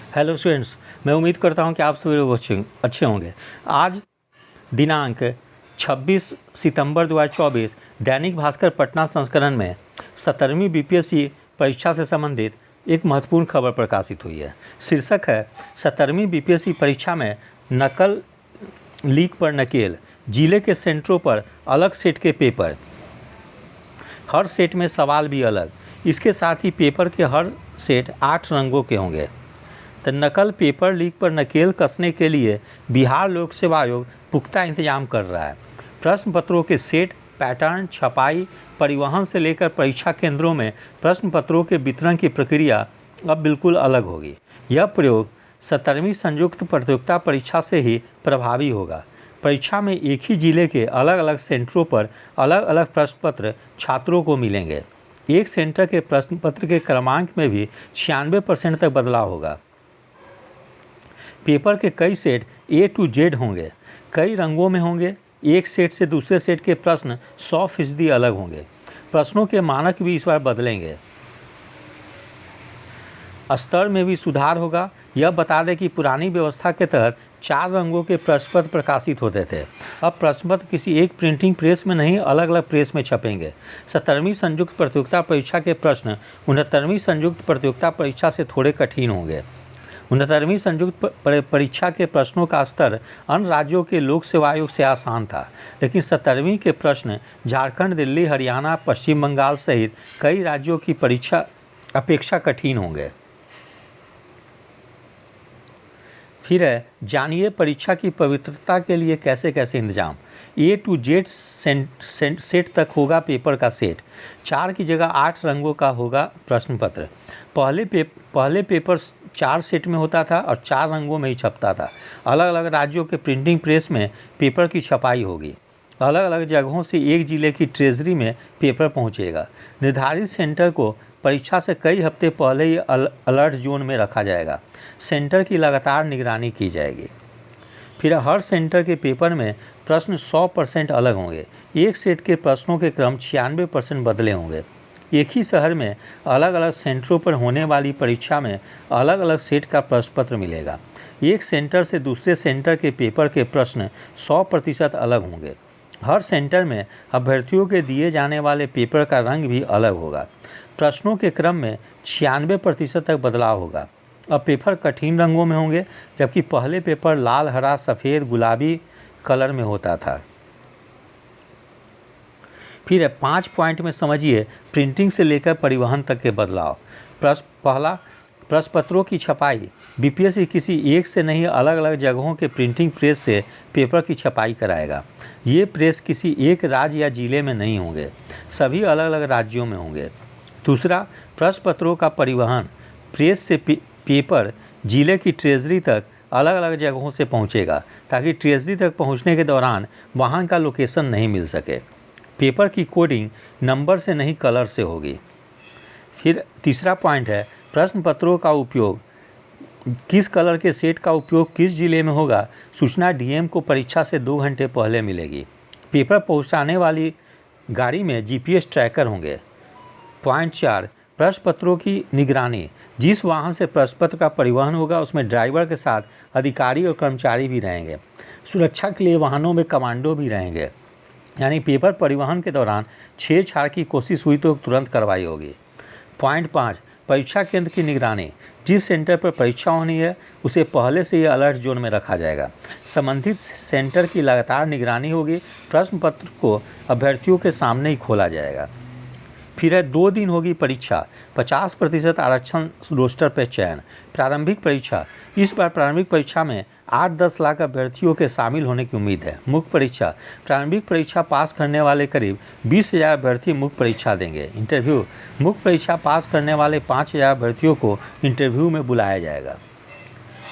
Hello students, मैं उम्मीद करता हूं कि आप सभी लोग अच्छे होंगे। आज दिनांक 26 सितंबर 2024 दैनिक भास्कर पटना संस्करण में 17वीं बीपीएससी परीक्षा से संबंधित एक महत्वपूर्ण खबर प्रकाशित हुई है। शीर्षक है 17वीं बीपीएससी परीक्षा में नकल लीक पर नकेल, जिले के सेंटरों पर अलग सेट के पेपर, हर सेट में सवाल भी अलग। इसके साथ ही पेपर के हर सेट 8 रंगों के होंगे। तो नकल पेपर लीक पर नकेल कसने के लिए बिहार लोक सेवा आयोग पुख्ता इंतजाम कर रहा है। प्रश्न पत्रों के सेट, पैटर्न, छपाई, परिवहन से लेकर परीक्षा केंद्रों में प्रश्न पत्रों के वितरण की प्रक्रिया अब बिल्कुल अलग होगी। यह प्रयोग 17वीं संयुक्त प्रतियोगिता परीक्षा से ही प्रभावी होगा। परीक्षा में एक ही जिले के अलग अलग सेंटरों पर अलग अलग प्रश्न पत्र छात्रों को मिलेंगे। एक सेंटर के प्रश्न पत्र के क्रमांक में भी 96% तक बदलाव होगा। पेपर के कई सेट A to Z होंगे, कई रंगों में होंगे। एक सेट से दूसरे सेट के प्रश्न 100% अलग होंगे। प्रश्नों के मानक भी इस बार बदलेंगे। स्तर में भी सुधार होगा। यह बता दें कि पुरानी व्यवस्था के तहत 4 रंगों के प्रश्न पत्र प्रकाशित होते थे। अब प्रश्न पत्र किसी एक प्रिंटिंग प्रेस में नहीं, अलग अलग प्रेस में छपेंगे। 17वीं संयुक्त प्रतियोगिता परीक्षा के प्रश्न 69वीं संयुक्त प्रतियोगिता परीक्षा से थोड़े कठिन होंगे। 69वीं संयुक्त परीक्षा के प्रश्नों का स्तर अन्य राज्यों के लोक सेवा आयोग से आसान था, लेकिन 17वीं के प्रश्न झारखंड, दिल्ली, हरियाणा, पश्चिम बंगाल सहित कई राज्यों की परीक्षा अपेक्षा कठिन होंगे। फिर है, जानिए परीक्षा की पवित्रता के लिए कैसे कैसे इंतजाम। A to Z सेट तक होगा पेपर का सेट। 4 की जगह 8 रंगों का होगा प्रश्न पत्र। पहले पेपर 4 सेट में होता था और 4 रंगों में ही छपता था। अलग अलग राज्यों के प्रिंटिंग प्रेस में पेपर की छपाई होगी। अलग अलग जगहों से एक जिले की ट्रेजरी में पेपर पहुंचेगा। निर्धारित सेंटर को परीक्षा से कई हफ्ते पहले ही अलर्ट जोन में रखा जाएगा। सेंटर की लगातार निगरानी की जाएगी। फिर हर सेंटर के पेपर में प्रश्न 100% अलग होंगे। एक सेट के प्रश्नों के क्रम 96% बदले होंगे। एक ही शहर में अलग अलग सेंटरों पर होने वाली परीक्षा में अलग अलग सेट का प्रश्न पत्र मिलेगा। एक सेंटर से दूसरे सेंटर के पेपर के प्रश्न 100% अलग होंगे। हर सेंटर में अभ्यर्थियों के दिए जाने वाले पेपर का रंग भी अलग होगा। प्रश्नों के क्रम में 96% तक बदलाव होगा। अब पेपर कठिन रंगों में होंगे, जबकि पहले पेपर लाल, हरा, सफ़ेद, गुलाबी कलर में होता था। फिर 5 पॉइंट में समझिए प्रिंटिंग से लेकर परिवहन तक के बदलाव। पहला, प्रश्न पत्रों की छपाई। बीपीएससी किसी एक से नहीं, अलग अलग जगहों के प्रिंटिंग प्रेस से पेपर की छपाई कराएगा। ये प्रेस किसी एक राज्य या जिले में नहीं होंगे, सभी अलग अलग राज्यों में होंगे। दूसरा, प्रश्न पत्रों का परिवहन। प्रेस से पेपर जिले की ट्रेजरी तक अलग अलग जगहों से पहुंचेगा, ताकि ट्रेजरी तक पहुंचने के दौरान वाहन का लोकेशन नहीं मिल सके। पेपर की कोडिंग नंबर से नहीं, कलर से होगी। फिर तीसरा पॉइंट है, प्रश्न पत्रों का उपयोग। किस कलर के सेट का उपयोग किस जिले में होगा, सूचना डीएम को परीक्षा से 2 घंटे पहले मिलेगी। पेपर पहुंचाने वाली गाड़ी में जीपीएस ट्रैकर होंगे। पॉइंट 4, प्रश्न पत्रों की निगरानी। जिस वाहन से प्रश्न पत्र का परिवहन होगा, उसमें ड्राइवर के साथ अधिकारी और कर्मचारी भी रहेंगे। सुरक्षा के लिए वाहनों में कमांडो भी रहेंगे, यानी पेपर परिवहन के दौरान छेड़छाड़ की कोशिश हुई तो तुरंत कार्रवाई होगी। पॉइंट 5, परीक्षा केंद्र की निगरानी। जिस सेंटर पर परीक्षा होनी है, उसे पहले से ही अलर्ट जोन में रखा जाएगा। संबंधित सेंटर की लगातार निगरानी होगी। प्रश्न पत्र को अभ्यर्थियों के सामने ही खोला जाएगा। फिर है 2 दिन होगी परीक्षा। 50% आरक्षण रोस्टर पर चयन। प्रारंभिक परीक्षा। इस बार प्रारंभिक परीक्षा में 8-10 लाख अभ्यर्थियों के शामिल होने की उम्मीद है। मुख्य परीक्षा। प्रारंभिक परीक्षा पास करने वाले करीब 20,000 अभ्यर्थी मुख्य परीक्षा देंगे। इंटरव्यू। मुख्य परीक्षा पास करने वाले 5,000 अभ्यर्थियों को इंटरव्यू में बुलाया जाएगा।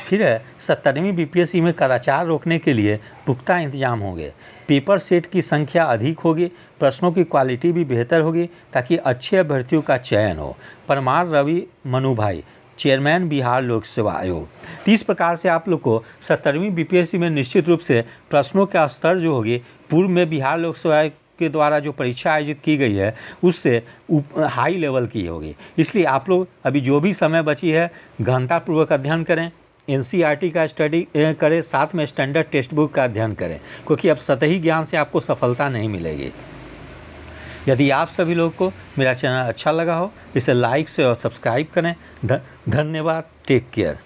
फिर है 17वीं बीपीएससी में कदाचार रोकने के लिए पुख्ता इंतजाम होंगे। पेपर सेट की संख्या अधिक होगी, प्रश्नों की क्वालिटी भी बेहतर होगी, ताकि अच्छे अभ्यर्थियों का चयन हो। परमार रवि मनुभाई, चेयरमैन बिहार लोक सेवा आयोग। तो इस प्रकार से आप लोग को 17वीं बीपीएससी में निश्चित रूप से प्रश्नों का स्तर जो होगी, पूर्व में बिहार लोक सेवा आयोग के द्वारा जो परीक्षा आयोजित की गई है उससे हाई लेवल की होगी। इसलिए आप लोग अभी जो भी समय बची है गहनतापूर्वक अध्ययन करें, एनसीईआरटी का स्टडी करें, साथ में स्टैंडर्ड टेक्स्ट बुक का अध्ययन करें, क्योंकि अब सतही ज्ञान से आपको सफलता नहीं मिलेगी। यदि आप सभी लोग को मेरा चैनल अच्छा लगा हो इसे लाइक से और सब्सक्राइब करें। धन्यवाद। Take care.